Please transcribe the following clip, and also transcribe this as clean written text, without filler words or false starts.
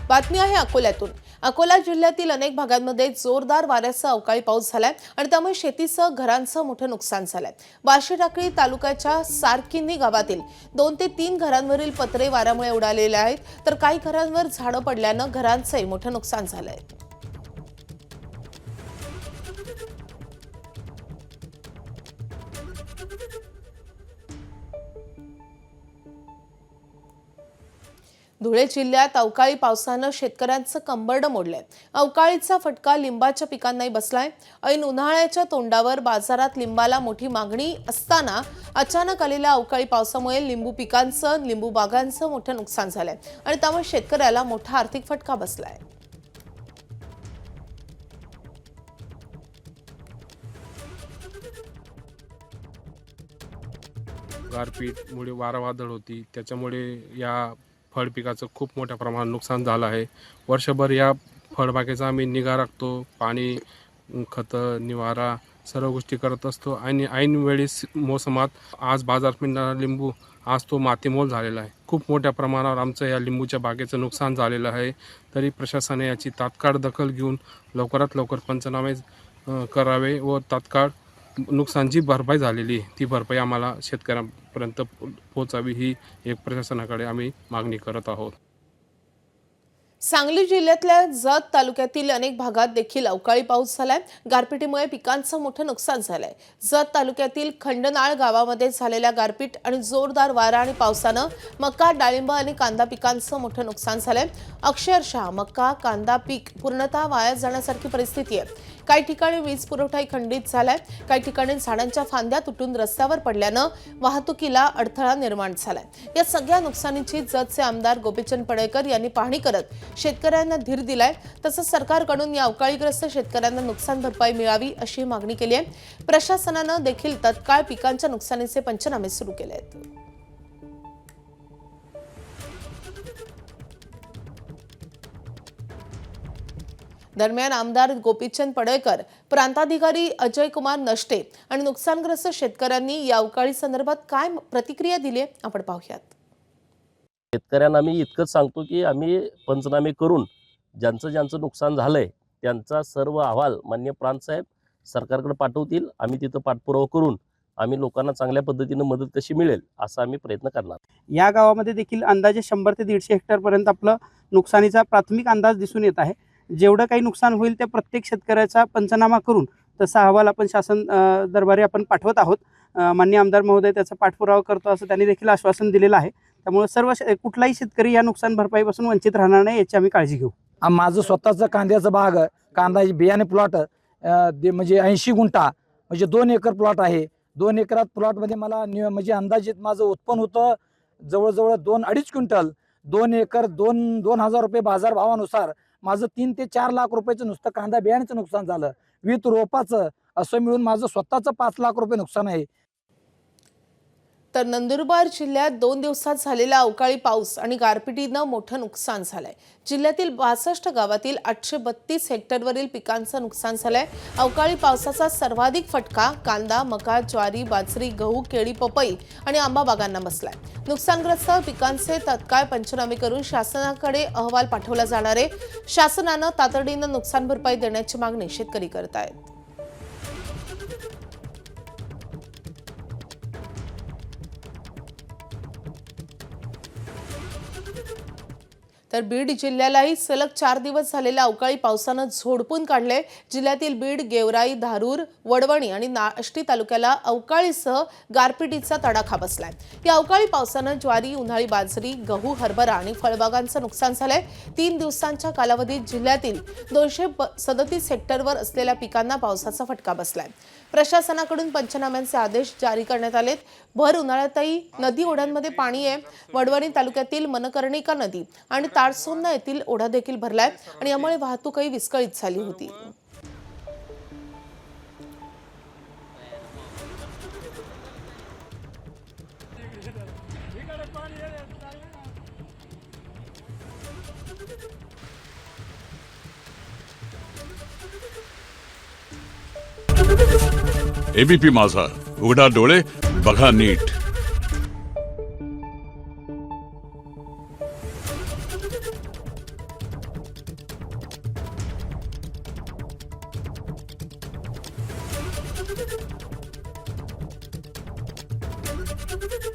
बातमी आहे अकोल्यातून। अकोला जिल्ह्यातील अनेक भागांमध्ये जोरदार वाऱ्यासह अवकाळी पाऊस झालाय आणि त्यामुळे शेतीसह घरांचं मोठं नुकसान झालंय। बार्शीटाकळी तालुक्याच्या सारकिन्नी गावातील 2 ते 3 घरांवरील पत्रे वाऱ्यामुळे उडालेले आहेत, तर काही घरांवर झाडं पडल्यानं घरांचंही मोठं नुकसान झालंय। धुळे जिल्ह्यात अवकाळी पावसानं शेतकऱ्यांचं कंबरड मोडलंय। अवकाळीचा फटका लिंबाच्या पिकांनाही बसलाय। ऐन उन्हाळ्याच्या तोंडावर बाजारात लिंबाला मोठी मागणी असताना अचानक आलेल्या अवकाळी पावसामुळे लिंबू पिकांचं, लिंबू बागांचं मोठं नुकसान झालंय आणि त्यामुळे शेतकऱ्याला मोठा आर्थिक फटका बसलाय। गारपीटमुळे वारा वादळ होती, त्याच्यामुळे या फळ पिकाचं खूप मोठ्या प्रमाणात नुकसान झालं आहे। वर्षभर या फळबागेचा आम्ही निगा राखतो, पाणी, खतं, निवारा सर्व गोष्टी करत असतो आणि ऐन वेळेस मोसमात आज बाजारात मिळणारा लिंबू आज तो मातीमोल झालेला आहे। खूप मोठ्या प्रमाणावर आमचं या लिंबूच्या बागेचं नुकसान झालेलं आहे। तरी प्रशासनाने याची तात्काळ दखल घेऊन लवकरात लवकर पंचनामे करावे व तात्काळ नुकसान जी भरपाई झालेली ती भरपाई आम्हाला शेतकऱ्यांपर्यंत पोहोचावी ही एक प्रशासनाकडे आम्ही मागणी करत आहोत। सांगली जिल्ह्यातल्या जत तालुक्यातील अनेक भागात देखील अवकाळी पाऊस झालाय। गारपिटीमुळे पिकांचं मोठं नुकसान झालंय। जत तालुक्यातील खंडनाळ गावामध्ये झालेल्या गारपीट आणि जोरदार वारा आणि पावसानं मका, डाळिंब आणि कांदा पिकांचं मोठं नुकसान झालंय। अक्षरशः मका, कांदा पीक पूर्णतः वाया जाण्यासारखी परिस्थिती आहे। काही ठिकाणी वीज पुरवठाही खंडित झालाय। काही ठिकाणी झाडांच्या फांद्या तुटून रस्त्यावर पडल्यानं वाहतुकीला अडथळा निर्माण झालाय। या सगळ्या नुकसानीची जतचे आमदार गोपीचंद पडळकर यांनी पाहणी करत शेतकऱ्यांना धीर दिलाय। तसंच सरकारकडून या अवकाळीग्रस्त शेतकऱ्यांना नुकसान भरपाई मिळावी अशी मागणी केली आहे। प्रशासनानं देखील तत्काळ पिकांच्या नुकसानीचे पंचनामे सुरू केले आहेत। दरम्यान आमदार गोपीचंद पडळकर, प्रांताधिकारी अजय कुमार नष्टे आणि नुकसानग्रस्त शेतकऱ्यांनी या अवकाळी संदर्भात काय प्रतिक्रिया दिली आहे आपण पाहूयात। शेतकऱ्यांना मी इतकंच सांगतो की आम्ही पंचनामे करून ज्यांचं नुकसान झालंय त्यांचा सर्व अहवाल माननीय प्रांत साहेब सरकारकडे पाठवतील। आम्ही तिथं पाठपुरावा करून आम्ही लोकांना चांगल्या पद्धतीने मदत कशी मिळेल असा आम्ही प्रयत्न करणार। या गावामध्ये देखील अंदाजे 100 ते 150 हेक्टर पर्यंत आपलं नुकसानीचा प्राथमिक अंदाज दिसून येत आहे। जेवढं काही नुकसान होईल त्या प्रत्येक शेतकऱ्याचा पंचनामा करून तसा अहवाल आपण शासन दरबारी आपण पाठवत आहोत। माननीय आमदार महोदय त्याचा पाठपुरावा करतो असं त्यांनी देखील आश्वासन दिलेलं आहे। त्यामुळे सर्व कुठलाही शेतकरी या नुकसान भरपाईपासून वंचित राहणार नाही याची आम्ही काळजी घेऊ। माझं स्वतःचं कांद्याचं बाग, कांदा बियाणे प्लॉट म्हणजे 80 गुंठा म्हणजे 2 एकर प्लॉट आहे। 2 एकरात प्लॉटमध्ये मला म्हणजे अंदाजित माझं उत्पन्न होतं जवळजवळ 2-2.5 क्विंटल। 2 एकर 2,000 रुपये बाजार भावानुसार माझं 3 ते 4 लाख रुपयाचं नुसतं कांदा बियाण्याचं नुकसान झालं। विथ रोपाचं असं मिळून माझं स्वतःचं 5 लाख रुपये नुकसान आहे। तर नंदुरबार जिल्ह्यात 2 दिवसात झालेला अवकाळी पाऊस आणि गारपिटीनं मोठं नुकसान झालंय। जिल्ह्यातील 62 गावातील 832 हेक्टरवरील पिकांचं नुकसान झालंय। अवकाळी पावसाचा सर्वाधिक फटका कांदा, मका, ज्वारी, बाजरी, गहू, केळी, पपई आणि आंबा बागांना बसलाय। नुकसानग्रस्त पिकांचे तत्काळ पंचनामे करून शासनाकडे अहवाल पाठवला जाणार आहे। शासनानं तातडीनं नुकसान भरपाई देण्याची मागणी शेतकरी करत आहेत। तर बीड जिल्ह्यालाही सलग 4 दिवस झालेल्या अवकाळी पावसानं झोडपून काढले। जिल्ह्यातील बीड, गेवराई, धारूर, वडवणी आणि आष्टी तालुक्याला अवकाळीसह गारपिटीचा तडाखा बसलाय। या अवकाळी पावसानं ज्वारी, उन्हाळी बाजरी, गहू, हरभरा आणि फळबागांचं नुकसान झालंय। 3 दिवसांच्या कालावधीत जिल्ह्यातील 237 हेक्टरवर असलेल्या पिकांना पावसाचा फटका बसलाय। प्रशासनाकडून पंचनाम्यांचे आदेश जारी करण्यात आलेत। भर उन्हाळ्यातही नदी ओढ्यांमध्ये पाणी आहे। वडवणी तालुक्यातील मनकर्णिका नदी आणि तारसोन्ना येथील ओढा देखील भरलाय आणि यामुळे वाहतूकही विस्कळीत झाली होती। एबीपी माझा, उघडा डोळे बघा नीट। आहे.